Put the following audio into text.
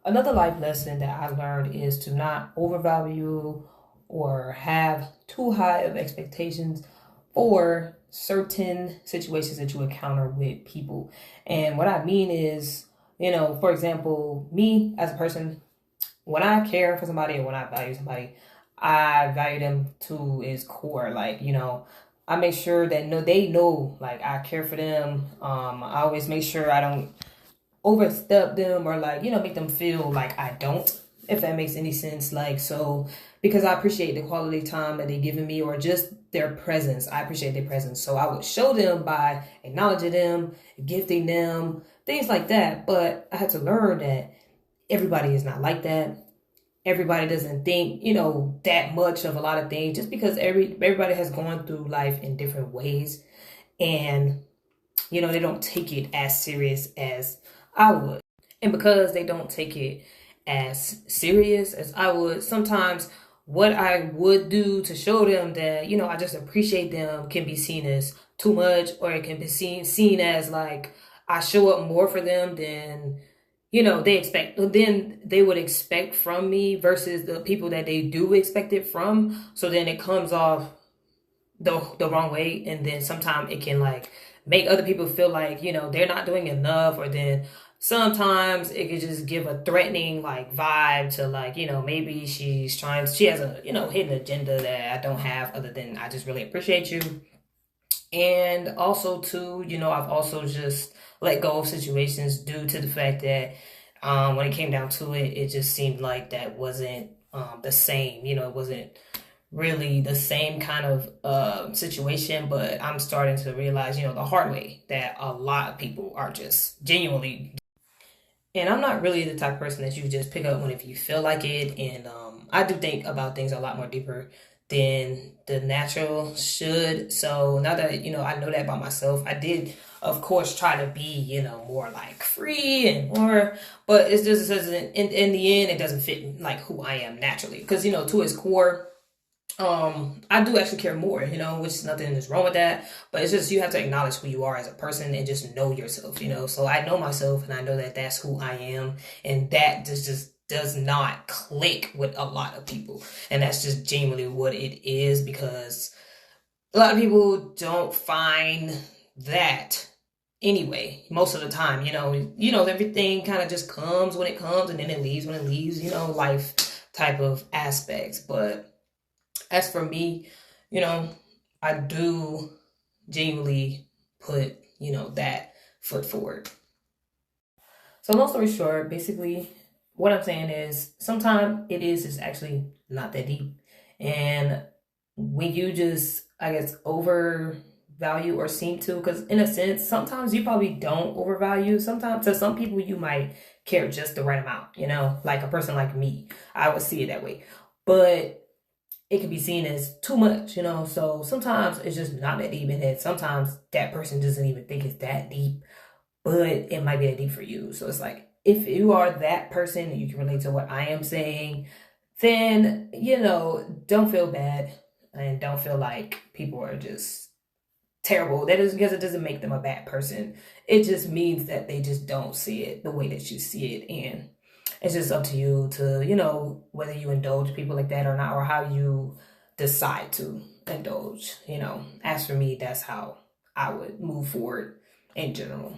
Another life lesson that I learned is to not overvalue or have too high of expectations for certain situations that you encounter with people. And what I mean is, for example, me as a person, when I care for somebody or when I value somebody, I value them to its core. Like, I make sure that no they know like I care for them. I always make sure I don't overstep them or like make them feel like I don't, if that makes any sense. Like, so because I appreciate the quality time that they giving me or just their presence. I appreciate their presence, so I would show them by acknowledging them, gifting them, things like that. But I had to learn that everybody is not like that. Everybody doesn't think that much of a lot of things, just because everybody has gone through life in different ways. And they don't take it as serious as I would. And because they don't take it as serious as I would, sometimes what I would do to show them that, I just appreciate them can be seen as too much, or it can be seen as like I show up more for them than they expect, then they would expect from me versus the people that they do expect it from. So then it comes off the wrong way, and then sometimes it can like make other people feel like they're not doing enough, or then sometimes it could just give a threatening like vibe to like maybe she has a hidden agenda that I don't have, other than I just really appreciate you. And also too, I've also just let go of situations due to the fact that when it came down to it, it just seemed like that wasn't the same. It wasn't really the same kind of situation. But I'm starting to realize, the hard way, that a lot of people are just genuinely. And I'm not really the type of person that you just pick up when if you feel like it. And I do think about things a lot more deeper than the natural should. So now that I know that about myself, I did, of course, try to be more like free and more, but it's just doesn't in the end it doesn't fit like who I am naturally, because to its core, I do actually care more, which nothing is wrong with that. But it's just you have to acknowledge who you are as a person and just know yourself, So I know myself, and I know that that's who I am, and that just does not click with a lot of people, and that's just genuinely what it is, because a lot of people don't find that anyway. Most of the time, everything kind of just comes when it comes, and then it leaves when it leaves, life type of aspects. But as for me, you know, I do genuinely put, that foot forward. So long story short, basically what I'm saying is sometimes it is actually not that deep. And when you just, I guess, overvalue or seem to, because in a sense, sometimes you probably don't overvalue. Sometimes to some people you might care just the right amount, like a person like me. I would see it that way. But it can be seen as too much, So sometimes it's just not that deep, and then sometimes that person doesn't even think it's that deep, but it might be that deep for you. So it's like if you are that person and you can relate to what I am saying, then don't feel bad and don't feel like people are just terrible. That is because it doesn't make them a bad person. It just means that they just don't see it the way that you see it, and it's just up to you to whether you indulge people like that or not, or how you decide to indulge. As for me, that's how I would move forward in general.